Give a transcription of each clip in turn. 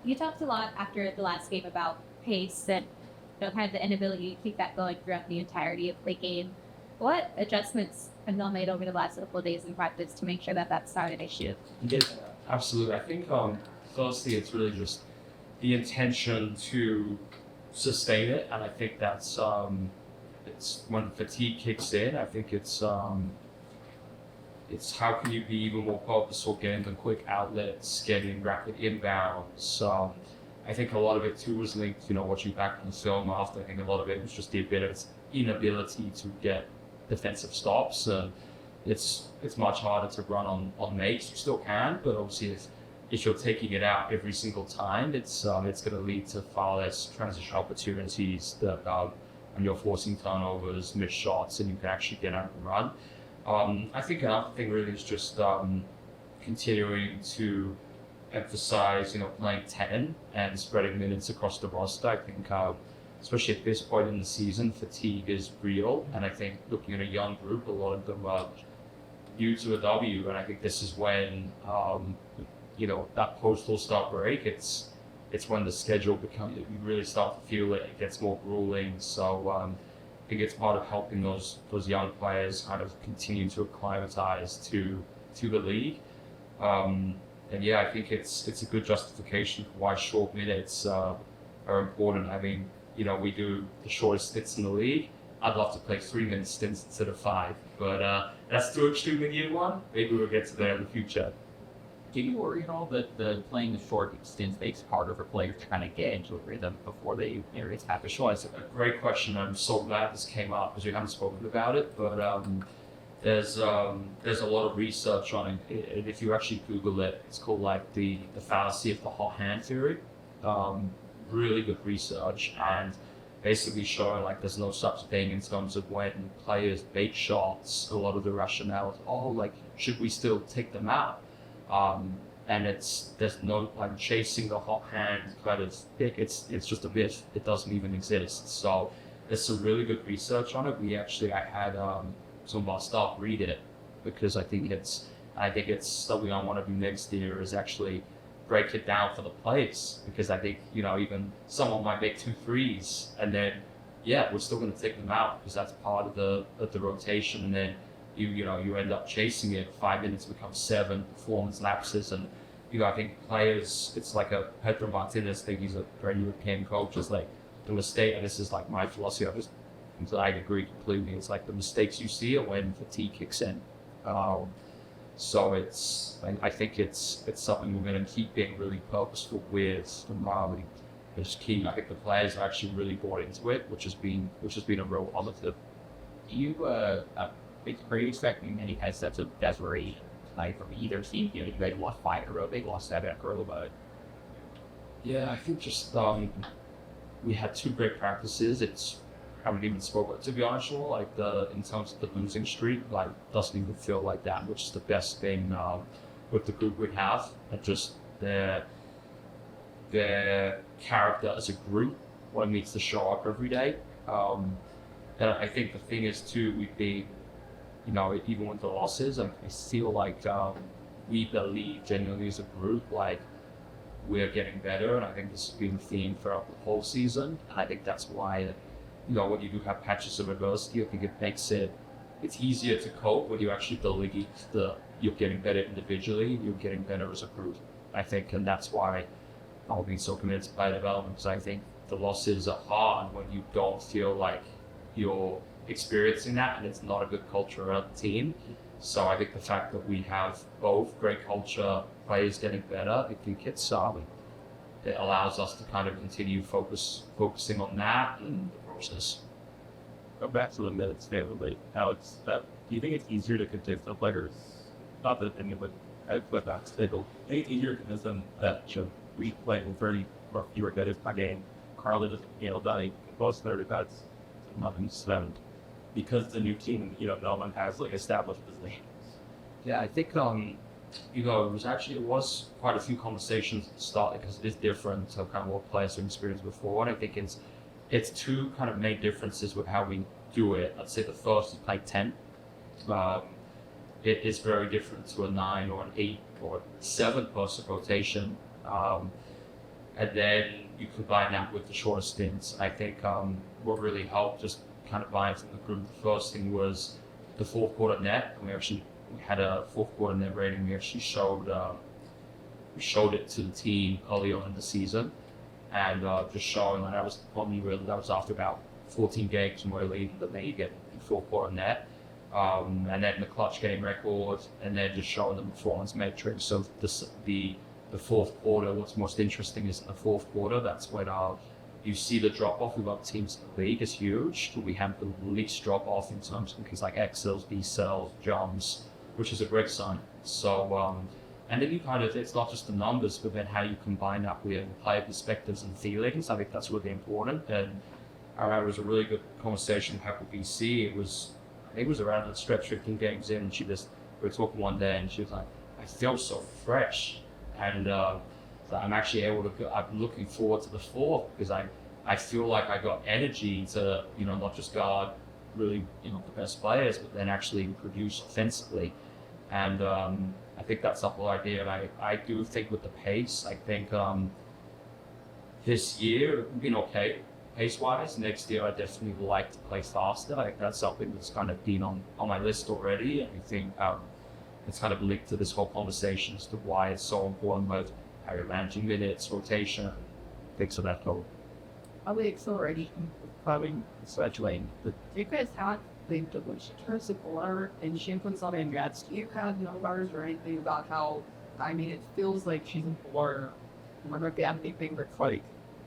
You talked a lot after the last game about pace and kind of the inability to keep that going throughout the entirety of the game. What adjustments have you made over the last couple of days in practice to make sure that that's not an issue? Yeah, absolutely. I think firstly, it's really just the intention to sustain it, and I think that's it's when fatigue kicks in. I think it's how can you be even more purposeful, getting the quick outlets, getting rapid inbounds. I think a lot of it too was linked, watching back on the film after. I think a lot of it was just the inability to get defensive stops. It's much harder to run on makes. You still can, but obviously if you're taking it out every single time, it's going to lead to far less transition opportunities that and you're forcing turnovers, missed shots, and you can actually get out and run. I think another thing really is just continuing to emphasize, playing 10 and spreading minutes across the roster. I think, especially at this point in the season, fatigue is real, and I think looking at a young group, a lot of them are new to a W, and I think this is when, that post-All-Star break, it's when the schedule becomes, you really start to feel it. It gets more grueling. So I think it's part of helping those young players kind of continue to acclimatize to the league. And yeah, I think it's a good justification for why short minutes are important. I mean, we do the shortest stints in the league. I'd love to play 3-minute stints instead of 5, but that's too extreme in year one. Maybe we'll get to there in the future. Do you worry at all that playing the short stints makes it harder for players to kind of get into a rhythm before they race half? Sure, it's a great question. I'm so glad this came up because we haven't spoken about it, but there's a lot of research on it. If you actually Google it, it's called like the fallacy of the hot hand theory. Really good research, and basically showing like there's no such thing in terms of when players bait shots. A lot of the rationale is, should we still take them out? And there's no chasing the hot hand kind of pick. It's just a myth. It doesn't even exist. So there's some really good research on it. I had some of our staff read it because I think it's something I want to do next year is actually break it down for the players, because I think even someone might make 2 threes and then we're still going to take them out because that's part of the rotation, and then you end up chasing it. 5 minutes becomes 7, performance lapses, and I think players, it's like a Pedro Martinez thing. He's a very European coach. It's like the mistake, and this is like my philosophy. I agree completely. It's like the mistakes you see are when fatigue kicks in. So I think it's something we're going to keep being really purposeful with. It's key. I think the players are actually really bought into it, which has been a real positive. Are you expecting any headsets of desperation, from either team? You guys lost 5 in a row, they lost 7 in a row, but yeah, I think just we had 2 great practices. Haven't even spoken, to be honest, in terms of the losing streak, doesn't even feel like that, which is the best thing with the group we have, and just their character as a group when it needs to show up every day. And I think the thing is too, we've been, even with the losses, I feel like we believe genuinely as a group, we're getting better, and I think this has been a theme throughout the whole season. And I think that's why, when you do have patches of adversity, I think it makes it's easier to cope when you actually believe that you're getting better individually, you're getting better as a group. I think, and that's why I'll be so committed to player development, because I think the losses are hard when you don't feel like you're experiencing that, and it's not a good culture around the team. So I think the fact that we have both great culture, players getting better, I think it allows us to kind of continue focusing on that and the process. Go back to the minutes family. Alex, do you think it's easier to convince the players? Not that anyone but that's fickle. I think it's easier to convince them that we play with 30 or fewer minutes per game. Carly doesn't handle that. Most 30 that's nothing 7. Because the new team, no one has established positions. Yeah, I think it was quite a few conversations at the start, because it is different to kind of what players have experienced before, and I think it's 2 kind of main differences with how we do it. Let's say the first is play 10. It is very different to a 9 or an 8 or 7 person rotation. and then you combine that with the shorter stints. I think what really helped just kind of bind from the group. The first thing was the fourth quarter net, and we had a fourth quarter net rating. We actually showed it to the team early on in the season, and just showing that that was after about 14 games and we're leading the league at fourth quarter net. And then the clutch game record, and then just showing the performance metrics. So the fourth quarter, what's most interesting is in the fourth quarter, that's when you see the drop off with other teams in the league is huge. We have the least drop off in terms of things like X cells, B cells, jumps, which is a great sign. So, and then it's not just the numbers, but then how you combine that with player perspectives and feelings. I think that's really important. And I remember it was a really good conversation we had with BC. I think it was around the stretch 15 games in, and we were talking one day, and she was like, I feel so fresh. And I'm actually I'm looking forward to the fourth, because I feel like I got energy to, not just guard really, the best players, but then actually produce offensively. And I think that's the whole idea. And I do think with the pace, I think this year it's been okay pace-wise. Next year, I definitely would like to play faster. I think that's something that's kind of been on my list already. And I think it's kind of linked to this whole conversation as to why it's so important with how you're managing minutes, rotation, things of that sort. Are we accelerating having scheduling? Do you guys have the terms of color and she puts on in grad? Do you have numbers or anything about how? I mean, it feels like she's in color. I wonder if you have anything that's like.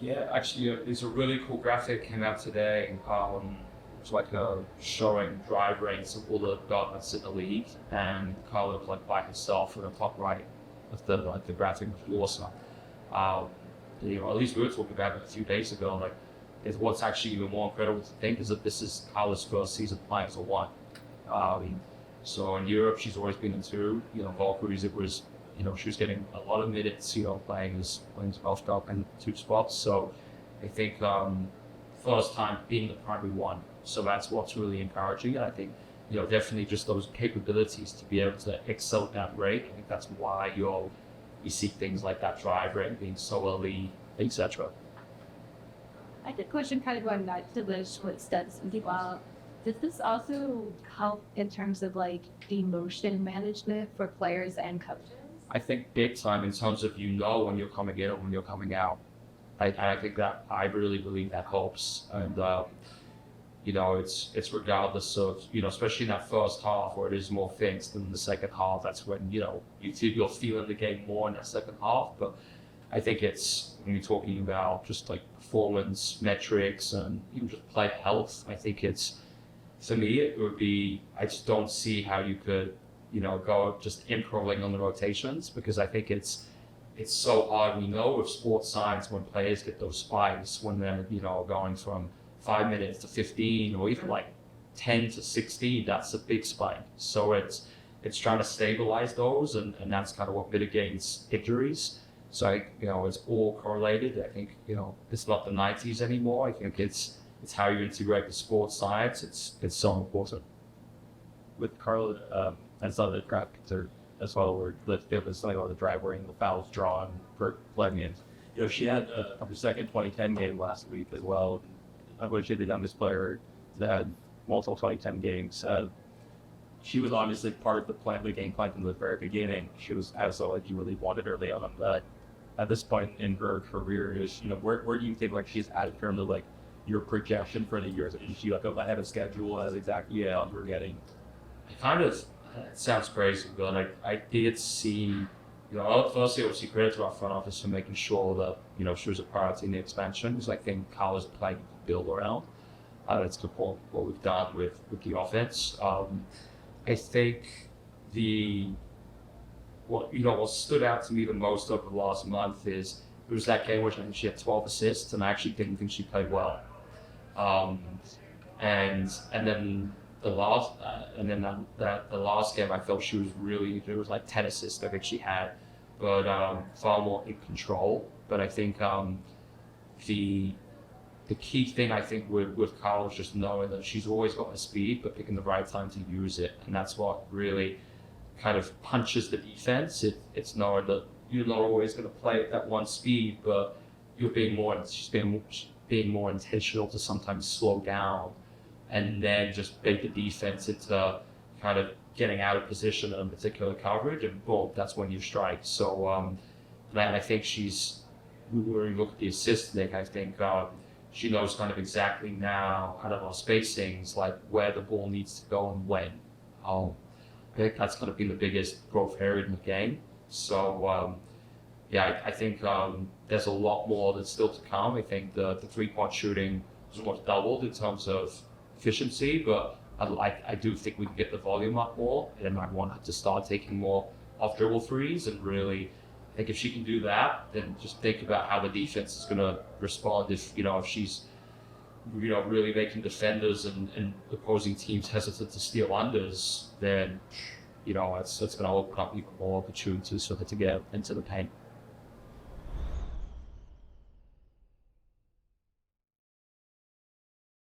Yeah, actually, there's a really cool graphic came out today. It's like showing drive rates of all the guards in the league, and Carla was like by herself in the top right of the graphic, which was awesome. At least we were talking about it a few days ago. Like, what's actually even more incredible to think is that this is Carla's first season playing as a one. So in Europe, she's always been in two. Valkyries, it was. She was getting a lot of minutes, playing as both up in two spots. So I think first time being the primary one. So that's what's really encouraging. And I think, definitely just those capabilities to be able to excel at that rate. I think that's why you see things like that drive rate being so early, etc. I had a question kind of going back to the short stunts as well. Does this also help in terms of like emotion management for players and coaches? I think big time in terms of when you're coming in or when you're coming out. I think that I really believe that helps, and it's regardless of especially in that first half where it is more things than the second half. That's when you're feeling the game more in that second half. But I think it's when you're talking about just like performance metrics and even just player health. I think for me it would be I just don't see how you could. Go just improving on the rotations, because I think it's so hard. We know with sports science when players get those spikes when they're going from 5 minutes to 15 or even like 10 to 16, that's a big spike. So it's trying to stabilize those, and that's kind of what mitigates injuries. So it's all correlated. I think it's not the 90s anymore. I think it's how you integrate the sports science. It's so important. With Carla, I saw the graphics as well, where it was something about the drive where the fouls drawn for letting in. She had her second 2010 game last week as well. She's the youngest player that had multiple 2010 games. She was obviously part of the game plan from the very beginning. She was absolutely you really wanted her on. But at this point in her career, where do you think like she's at in terms of like your projection for the years? Is she like ahead of schedule as exactly we're getting? It sounds crazy, but I did see, firstly, obviously, credit to our front office for making sure that, she was a priority in the expansion, because I think Carla's playing to build around. That's what we've done with the offense. I think what stood out to me the most over the last month is it was that game where I think she had 12 assists, and I actually didn't think she played well. And then the last game, I felt she was there was like 10 assists I think she had, but far more in control. But I think the key thing I think with Carla is just knowing that she's always got the speed, but picking the right time to use it, and that's what really kind of punches the defense. It's knowing that you're not always going to play at that one speed, but she's being more intentional to sometimes slow down and then just bait the defense into kind of getting out of position in a particular coverage, and boom, that's when you strike. So, and I think when you look at the assist, Nick, I think she knows kind of exactly now kind of our spacings, like where the ball needs to go and when. I think that's going to be the biggest growth area in the game. So, yeah, I think there's a lot more that's still to come. I think the three-point shooting was almost doubled in terms of efficiency, but I do think we can get the volume up more, and I want her to start taking more off-dribble threes, and really, I think if she can do that, then just think about how the defense is going to respond if she's really making defenders and opposing teams hesitant to steal unders, then it's going to open up even more opportunities for her to get into the paint.